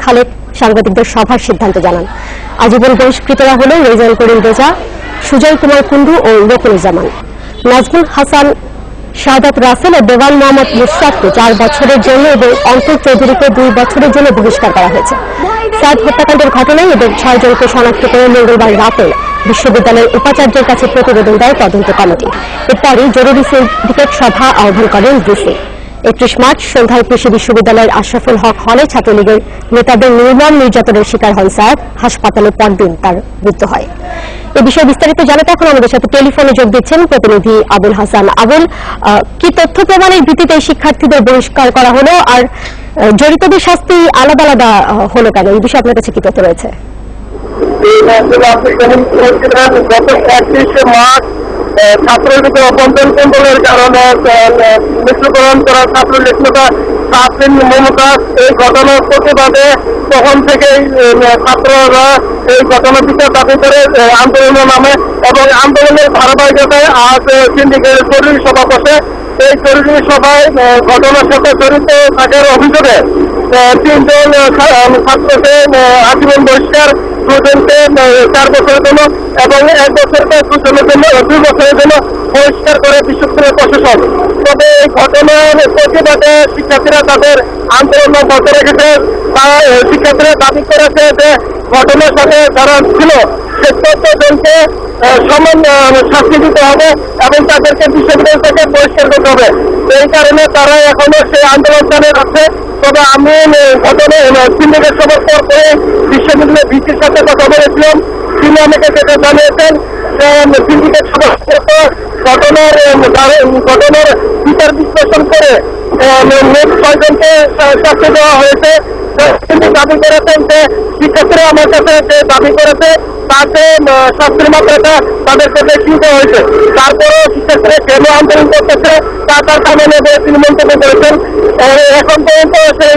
খালেক সাংবাদিকদের সভার সিদ্ধান্ত জানান। আজীবন বহিষ্কৃতরা হলেন রেজাউল করিম রেজা, সুজয় কুমার কুন্ডু ও রকুনুজ্জামান। নাজমুল হাসান, শাহাদাত রাসেল ও দেওয়ান মোহাম্মদ মুশতাককে 4 বছরের জন্য এবং অন্তর চৌধুরীকে 2 বছরের জন্য বহিষ্কার করা হয়েছে। সাদ হত্যাকাণ্ডের ঘটনায় এদের 6 জনকে শনাক্ত করে মঙ্গলবার রাতে বিশ্ববিদ্যালয়ের উপাচার্যের কাছে প্রতিবেদন দেয় তদন্ত কমিটি। এরপরই জরুরি সিন্ডিকেট সভা আহ্বান করেন ডিসি। 31 মার্চ সন্ধ্যায় কৃষি বিশ্ববিদ্যালয়ের আশরাফুল হক হলে ছাত্রলীগের নেতাদের নির্মম নির্যাতনের শিকার হন সাদ। হাসপাতালে পরদিন তার মৃত্যু হয়। এ বিষয়ে বিস্তারিত জানাতে এখন আমাদের সাথে টেলিফোনে যোগ দিচ্ছেন প্রতিনিধি আবুল হাসান। আবুল, কি তথ্য প্রমাণের ভিত্তিতে শিক্ষার্থীদের বহিষ্কার করা হলো, আর জড়িতদের শাস্তি আলাদা আলাদা হলো কেন? এই বিষয়ে আপনার কাছে কি তথ্য রয়েছে? গত 31 মার্চ ছাত্রলীগের অভ্যন্তরীণ কন্দলের কারণে মৃত্যুবরণ করা ছাত্রলীগ নেতা তাসলিম মমতাজ এই ঘটনার প্রতিবাদে তখন থেকেই ছাত্ররা এই ঘটনার বিচার দাবি করে আন্দোলনে নামে এবং আন্দোলনের ধারাবাহিকতায় আজ সিন্ডিকেটের জরুরি সভা বসে। এই জরুরি সভায় ঘটনার সাথে জড়িত থাকার অভিযোগে 3 জন ছাত্রকে আজীবন বহিষ্কার, 2 জনকে 4 বছরের জন্য এবং 1 বছরকে 2 বছরের জন্য বহিষ্কার করে বিশ্ববিদ্যালয় প্রশাসন। তবে এই ঘটনার প্রতিবাদে শিক্ষার্থীরা তাদের আন্দোলন বন্ধ রেখেছে। শিক্ষার্থীরা দাবি করেছে যে ঘটনার সাথে যারা ছিল সে 14 জনকে সমান শাস্তি দিতে হবে এবং তাদেরকে বিশ্ববিদ্যালয় থেকে বহিষ্কার করতে হবে। এই কারণে তারা এখনো সেই আন্দোলন চালিয়ে যাচ্ছে। তবে আমি ঘটনার সিন্ডিকেট সভার পর করে বিশ্ববিদ্যালয়ের ভিসির সাথে কথা বলেছিলাম। তিনি আমাকে যেটা জানিয়েছেন সিন্ডিকেট সভা ঘটনার বিচার বিশ্লেষণ করে মোট 6 জনকে শাস্তি দেওয়া হয়েছে। তিনি দাবি করেছেন যে শিক্ষার্থীরা আমার কাছে যে দাবি করেছে তাতে শাস্তির মাত্রাটা তাদেরকে বেশি দেওয়া হয়েছে। তারপরেও শিক্ষার্থীরা কেন আন্দোলন করতেছে তা তার সামনে নেবে তিনি মন্তব্য করেছেন। এখন পর্যন্ত সেই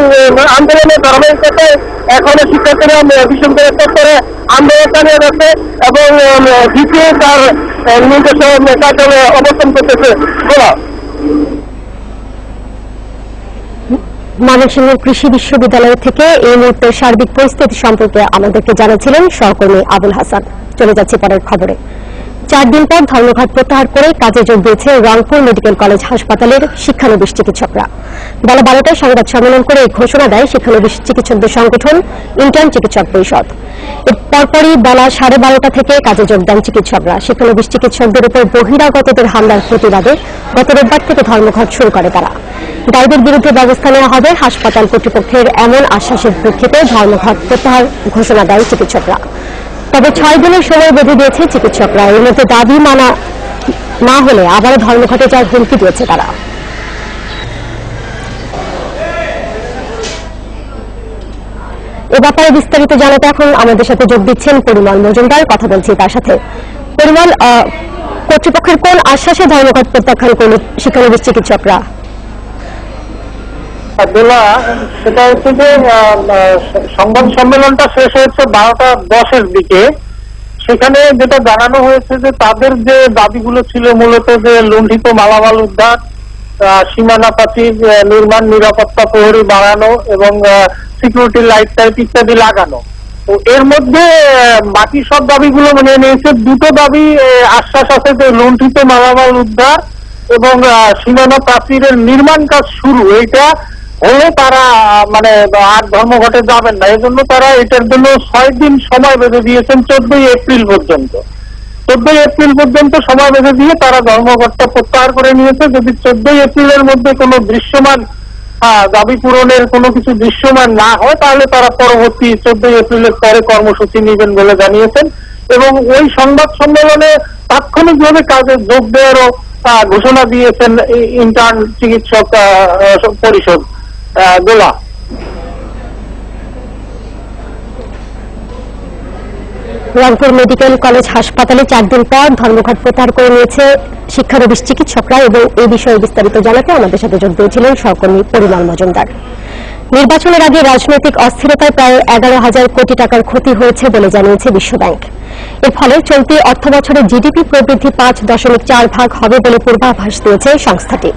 আন্দোলনের ধারাবাহিকতায় এখনো শিক্ষার্থীরা বিশ্ববিদ্যালয় চত্বরে আন্দোলন চালিয়ে যাচ্ছে এবং ভিসি তার নির্দেশ কার্যালয়ে অবস্থান করতেছে। ময়মনসিংহের কৃষি বিশ্ববিদ্যালয় থেকে এই মুহূর্তের সার্বিক পরিস্থিতি সম্পর্কে আমাদেরকে জানাচ্ছিলেন সহকর্মী আবুল হাসান। চলে যাচ্ছে পরের খবরে। 4 দিন পর ধর্মঘট প্রত্যাহার করে কাজে যোগ দিয়েছে রংপুর মেডিকেল কলেজ হাসপাতালের শিক্ষানবিশ চিকিৎসকরা। বেলা 12টায় সংবাদ সম্মেলন করে এই ঘোষণা দেয় শিক্ষানবিশ চিকিৎসকদের সংগঠন ইন্টার্ন চিকিৎসক পরিষদ। এর পরপরই বেলা 12:30 থেকে কাজে যোগ দেন চিকিৎসকরা। শিক্ষানবিশ চিকিৎসকদের উপর বহিরাগতদের হামলার প্রতিবাদে গত রোববার থেকে ধর্মঘট শুরু করে তারা। দায়ীদের বিরুদ্ধে ব্যবস্থা নেওয়া হবে হাসপাতাল কর্তৃপক্ষের এমন আশ্বাসের প্রেক্ষিতে ধর্মঘট প্রত্যাহার ঘোষণা দেয় চিকিৎসকরা। তবে 6 দিনের সময় বেঁধে দিয়েছে চিকিৎসকরা। এর মধ্যে দাবি মানা না হলে আবারও ধর্মঘটে যাওয়ার হুমকি দিয়েছে তারা। এ ব্যাপারে বিস্তারিত জানাতে এখন আমাদের সাথে যোগ দিচ্ছেন পরিমল মজুমদার। কথা বলছি তার সাথে। পরিমল, কর্তৃপক্ষের কোন আশ্বাসে ধর্মঘট প্রত্যাখ্যান করল শিক্ষানবিশ চিকিৎসকরা? সেটা হচ্ছে যে সংবাদ সম্মেলনটা শেষ হয়েছে 12:10 দিকে। সেখানে যেটা জানানো হয়েছে যে তাদের যে দাবিগুলো ছিল মূলত যে লুণ্ঠিত মালামাল উদ্ধার, সীমানা প্রাচীর নির্মাণ, নিরাপত্তা প্রহরী বাড়ানো এবং সিকিউরিটি লাইট টাইট ইত্যাদি লাগানো। তো এর মধ্যে বাকি সব দাবিগুলো মেনে নিয়েছে। 2টো দাবি আশ্বাস আছে যে লুণ্ঠিত মালামাল উদ্ধার এবং সীমানা প্রাচীরের নির্মাণ কাজ শুরু, এইটা হলে তারা মানে আর ধর্মঘটে যাবেন না। এজন্য তারা এটার জন্য 6 দিন সময় বেঁধে দিয়েছেন 14 এপ্রিল পর্যন্ত। 14 এপ্রিল পর্যন্ত সময় বেঁধে দিয়ে তারা ধর্মঘটটা প্রত্যাহার করে নিয়েছে। যদি 14 এপ্রিলের মধ্যে কোনো দৃশ্যমান দাবি পূরণের কোনো কিছু দৃশ্যমান না হয় তাহলে তারা পরবর্তী 14 এপ্রিলের পরে কর্মসূচি নেবেন বলে জানিয়েছেন এবং ওই সংবাদ সম্মেলনে তাৎক্ষণিকভাবে কাজে যোগ দেওয়ারও ঘোষণা দিয়েছেন ইন্টার্ন চিকিৎসক পরিষদ গোলা। রংপুর মেডিকেল কলেজ হাসপাতালে 4 দিন পর ধর্মঘট প্রত্যাহার করে নিয়েছে শিক্ষানবিশ চিকিৎসকরা এবং এই বিষয়ে বিস্তারিত জানাতে আমাদের সাথে যোগ দিয়েছিলেন সহকর্মী পরিমল মজুমদার। নির্বাচনের আগে রাজনৈতিক অস্থিরতায় প্রায় 11,000 কোটি টাকার ক্ষতি হয়েছে বলে জানিয়েছে বিশ্বব্যাংক। এর ফলে চলতি অর্থবছরে জিডিপি প্রবৃদ্ধি 5.4% হবে বলে পূর্বাভাস দিয়েছে সংস্থাটি।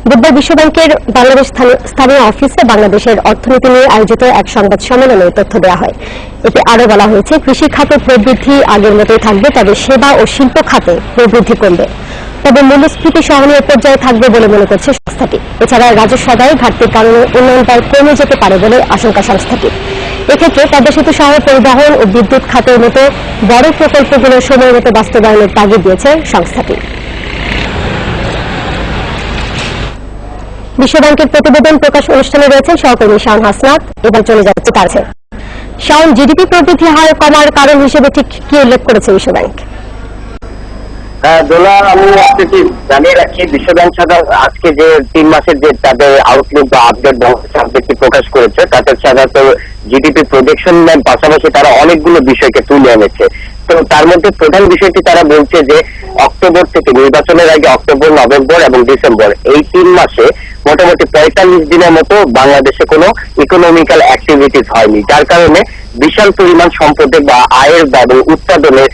বুধবার বিশ্বব্যাংকের বাংলাদেশ স্থানীয় অফিসে বাংলাদেশের অর্থনীতি নিয়ে আয়োজিত এক সংবাদ সম্মেলনে তথ্য দেওয়া হয়। এতে আরও বলা হয়েছে, কৃষি খাতে প্রবৃদ্ধি আগের মতোই থাকবে, তবে সেবা ও শিল্প খাতে প্রবৃদ্ধি কমবে। তবে মূল্যস্ফীতি সহনীয় পর্যায়ে থাকবে বলে মনে করছে সংস্থাটি। এছাড়া রাজস্ব আদায় ঘাটতির কারণে উন্নয়ন ব্যয় কমে যেতে পারে বলে আশঙ্কা সংস্থাটি। এক্ষেত্রে পদ্মা সেতু সহ পরিবহন ও বিদ্যুৎ খাতের মতো বড় প্রকল্পগুলো সময় মতো বাস্তবায়নের তাগিদ দিয়েছে সংস্থাটি। বিশ্বব্যাংকের প্রতিবেদন প্রকাশ অনুষ্ঠানে রয়েছেন সহকর্মী শাওন হাসনাত। এবার চলে যাচ্ছে তার কাছে। শাওন, জিডিপি প্রবৃদ্ধি হার কমার কারণ হিসেবে ঠিক কি উল্লেখ করেছে বিশ্বব্যাংক? দোলা, আমি আপনাকে জানিয়ে রাখি, বিশ্বব্যাংক সাদা আজকে যে 3 মাসের যে তাদের আউটলুক বা আপডেট আপডেটটি প্রকাশ করেছে, তাতে সাধারণত জিডিপি প্রজেকশনের পাশাপাশি তারা অনেকগুলো বিষয়কে তুলে এনেছে। তো তার মধ্যে প্রধান বিষয়টি তারা বলছে যে অক্টোবর থেকে, নির্বাচনের আগে অক্টোবর, নভেম্বর এবং ডিসেম্বর, এই 3 মাসে মোটামুটি 45 দিনের মতো বাংলাদেশে কোনো ইকোনমিক্যাল অ্যাক্টিভিটিস হয়নি, যার কারণে বিশাল পরিমাণ সম্পদের বা আয়ের বা উৎপাদনের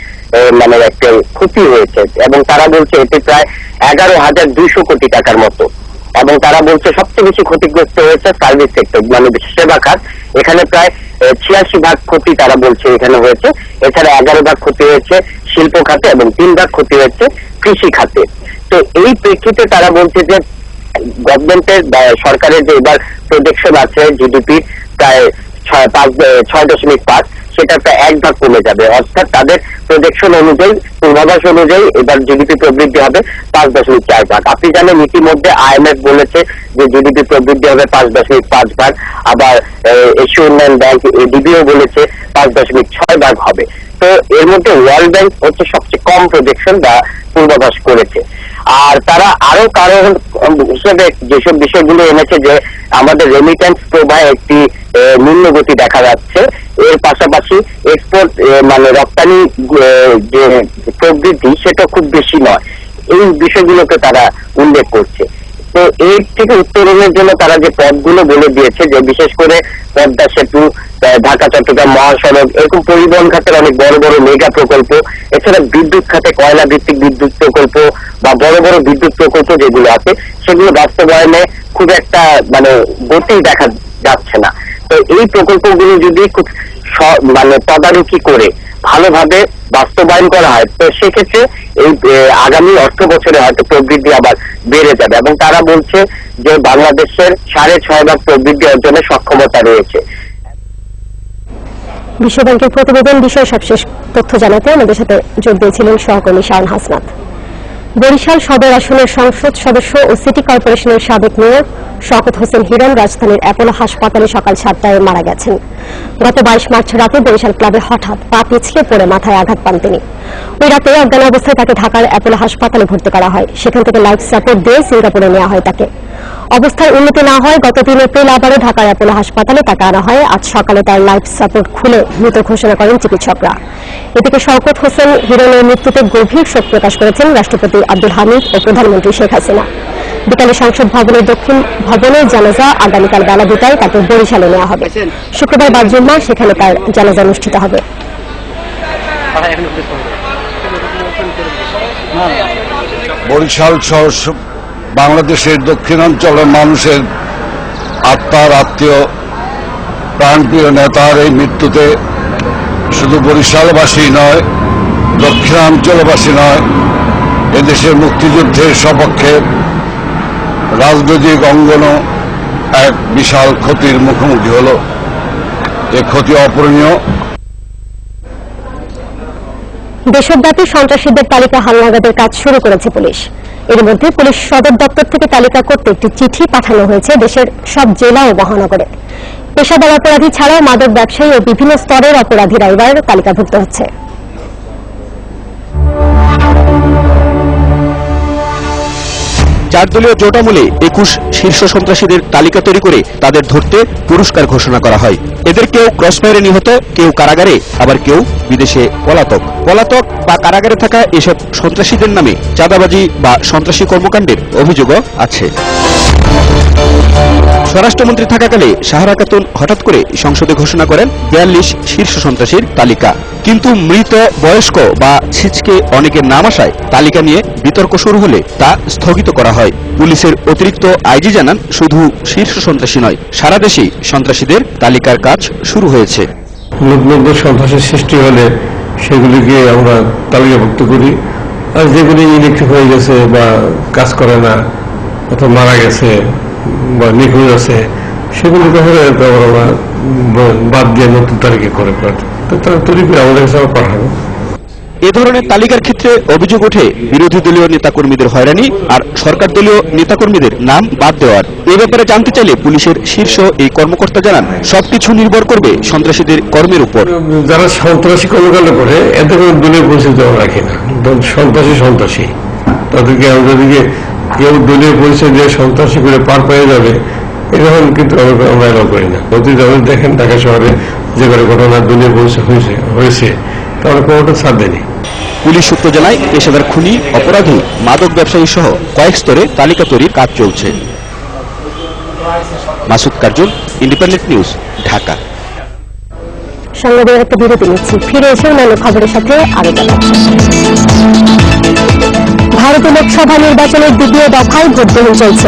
মানে একটা ক্ষতি হয়েছে। এবং তারা বলছে এতে প্রায় 11,200 কোটি টাকার মতো। এবং তারা বলছে সবচেয়ে বেশি ক্ষতিগ্রস্ত হয়েছে সার্ভিস সেক্টর, মানে সেবা খাত। এখানে প্রায় 86% ক্ষতি তারা বলছে এখানে হয়েছে। এছাড়া 11% ক্ষতি হয়েছে শিল্প খাতে এবং 3% ক্ষতি হয়েছে কৃষি খাতে। তো এই প্রেক্ষিতে তারা বলছে যে গভর্নমেন্টের বা সরকারের যে এবার প্রজেকশন আছে জিডিপি প্রায় 6.5, সেটা প্রায় 1% কমে যাবে। অর্থাৎ তাদের প্রজেকশন অনুযায়ী, পূর্বাভাস অনুযায়ী এবার জিডিপি প্রবৃদ্ধি হবে 5.4%। আপনি জানেন ইতিমধ্যে IMF বলেছে যে জিডিপি প্রবৃদ্ধি হবে 5.5%। আবার এশীয় উন্নয়ন ব্যাংক ADB-ও বলেছে 5.6% হবে। তো এর মধ্যে ওয়ার্ল্ড ব্যাংক হচ্ছে সবচেয়ে কম প্রজেকশন বা পূর্বাভাস করেছে। আর তারা আরো কারণ হিসেবে যেসব বিষয়গুলো এনেছে যে আমাদের রেমিটেন্স প্রবাহে একটি নিম্নগতি দেখা যাচ্ছে, এর পাশাপাশি এক্সপোর্ট মানে রপ্তানি যে প্রবৃদ্ধি সেটা খুব বেশি নয়, এই বিষয়গুলোকে তারা উল্লেখ করছে। তো এর থেকে উত্তরণের জন্য তারা যে পথগুলো বলে দিয়েছে, যে বিশেষ করে পদ্মা সেতু, ঢাকা চট্টগ্রাম মহাসড়ক, এরকম পরিবহন খাতের অনেক বড় বড় মেগা প্রকল্প, এছাড়া বিদ্যুৎ খাতে কয়লা ভিত্তিক বিদ্যুৎ প্রকল্প বা বড় বড় বিদ্যুৎ প্রকল্প যেগুলো আছে, সেগুলো বাস্তবায়নে খুব একটা মানে গতি দেখা যাচ্ছে না। তো এই প্রকল্পগুলো যদি খুব মানে তদারকি করে ভালোভাবে বাস্তবায়ন করা হয়, তো সেক্ষেত্রে এই আগামী অর্থ বছরে হয়তো প্রবৃদ্ধি আবার বেড়ে যাবে। এবং তারা বলছে যে বাংলাদেশের 6.5% প্রবৃদ্ধি অর্জনের সক্ষমতা রয়েছে। বিশ্বব্যাংকের প্রতিবেদন বিষয়ে সবশেষ তথ্য জানাতে আমাদের সাথে যোগ দিয়েছিলেন সহকর্মী শাওন হাসনাত। বরিশাল সদর আসনের সংসদ সদস্য ও সিটি কর্পোরেশনের সাবেক মেয়র শওকত হোসেন হিরণ রাজধানীর অ্যাপোলো হাসপাতালে সকাল 7টায় মারা গেছেন। গত 22 মার্চ রাতে বরিশাল ক্লাবে হঠাৎ পা পিছলে পড়ে মাথায় আঘাত পান তিনি। ওই রাতে অজ্ঞান অবস্থায় তাকে ঢাকার অ্যাপোলো হাসপাতালে ভর্তি করা হয়। সেখান থেকে লাইফ সাপোর্ট দিয়ে সিঙ্গাপুরে নেওয়া হয় তাকে। অবস্থার উন্নতি না হয় গত 3 এপ্রিল আবারও ঢাকার অ্যাপোলো হাসপাতালে তাকে আনা হয়। আজ সকালে তার লাইফ সাপোর্ট খুলে মৃত ঘোষণা করেন চিকিৎসকরা। এদিকে শওকত হোসেন হিরণের মৃত্যুতে গভীর শোক প্রকাশ করেছেন রাষ্ট্রপতি আব্দুল হামিদ ও প্রধানমন্ত্রী শেখ হাসিনা। বিকালে সংসদ ভবনের দক্ষিণ ভবনের জানাজা আগামীকাল বেলা 2টায় তাকে বরিশালে নেওয়া হবে। শুক্রবার বাদ জুম্মা সেখানে তার জানাজা অনুষ্ঠিত হবে। বরিশাল সহ বাংলাদেশের দক্ষিণাঞ্চলের মানুষের আত্মার আত্মীয় প্রাণপ্রিয় নেতার এই মৃত্যুতে শুধু বরিশালবাসী নয়, দক্ষিণাঞ্চলবাসী নয়, এদেশের মুক্তিযুদ্ধের সপক্ষে রাজনৈতিক অঙ্গনও এক বিশাল ক্ষতির মুখোমুখি হল। এ ক্ষতি অপূরণীয়। দেশব্যাপী সন্ত্রাসীদের তালিকা হালনাগাদের কাজ শুরু করেছে পুলিশ। এর মধ্যে পুলিশ সদর দপ্তর থেকে তালিকা করতে একটি চিঠি পাঠানো হয়েছে দেশের সব জেলা ও মহানগরে। পেশাদার অপরাধী ছাড়াও মাদক ব্যবসায়ী ও বিভিন্ন স্তরের অপরাধীরা এবার তালিকাভুক্ত হচ্ছে। চারদলীয় জোট আমলে 21 শীর্ষ সন্ত্রাসীদের তালিকা তৈরি করে তাদের ধরতে পুরস্কার ঘোষণা করা হয়। এদের কেউ ক্রসফায়ারে নিহত, কেউ কারাগারে, আবার কেউ বিদেশে পলাতক বা কারাগারে থাকা এসব সন্ত্রাসীদের নামে চাঁদাবাজি বা সন্ত্রাসী কর্মকাণ্ডের অভিযোগও আছে। স্বরাষ্ট্রমন্ত্রী থাকাকালে সাহারা খাতুন হঠাৎ করে সংসদে ঘোষণা করেন 42 শীর্ষ সন্ত্রাসীর তালিকা, কিন্তু মৃত, বয়স্ক বা ছিচকে অনেকের নাম আসায় তালিকা নিয়ে বিতর্ক শুরু হলে তা স্থগিত করা হয়। পুলিশের অতিরিক্ত আইজি জানান, শুধু শীর্ষ সন্ত্রাসী নয়, সারা দেশেই সন্ত্রাসীদের তালিকার কাজ শুরু হয়েছে। নতুন সন্ত্রাসের সৃষ্টি হলে সেগুলিকে আমরা তালিকাভুক্ত করি, আর যেগুলি ইলেকট্রিক হয়ে গেছে বা কাজ করে না অথবা মারা গেছে বা নিখোঁজ আছে সেগুলিকে আমরা বাদ দিয়ে নতুন তালিকা করে তারা তৈরি করে আমাদের কাছে পাঠাবো। এ ধরনের তালিকার ক্ষেত্রে অভিযোগ ওঠে বিরোধী দলীয় নেতাকর্মীদের হয়রানি আর সরকার দলীয় নেতাকর্মীদের নাম বাদ দেওয়ার। এ ব্যাপারে জানতে চাইলে পুলিশের শীর্ষ এই কর্মকর্তা জানান, সবকিছু নির্ভর করবে সন্ত্রাসীদের কর্মের উপর। যারা সন্ত্রাসী কর্মকাণ্ড করে এতে কোনো দলীয় পরিচয় দেওয়া রাখি না, সন্ত্রাসী তাদেরকে আমাদেরকে কেউ দলীয় পরিচয় দিয়ে সন্ত্রাসী করে পার পেয়ে যাবে এরকম কিন্তু আমরা এলাও করি না। অতীতে আমাদের দেখেন ঢাকা শহরে যে করে ঘটনা দলীয় পরিচয় হয়েছে তাহলে কোনোটা ছাড় দেয়নি। পুলিশ সূত্র জানায়, পেশাদার খুনি, অপরাধী, মাদক ব্যবসায়ী সহ কয়েক স্তরে তালিকা তৈরির কাজ চলছে। Masud Karjun, independent news, Dhaka. সংবাদের একটা বিরতি নিচ্ছি, ফিরে এসে অন্যান্য খবরের সাথে আরো জানাচ্ছি। ভারতের লোকসভা নির্বাচনের দ্বিতীয় দফায় ভোট গ্রহণ চলছে।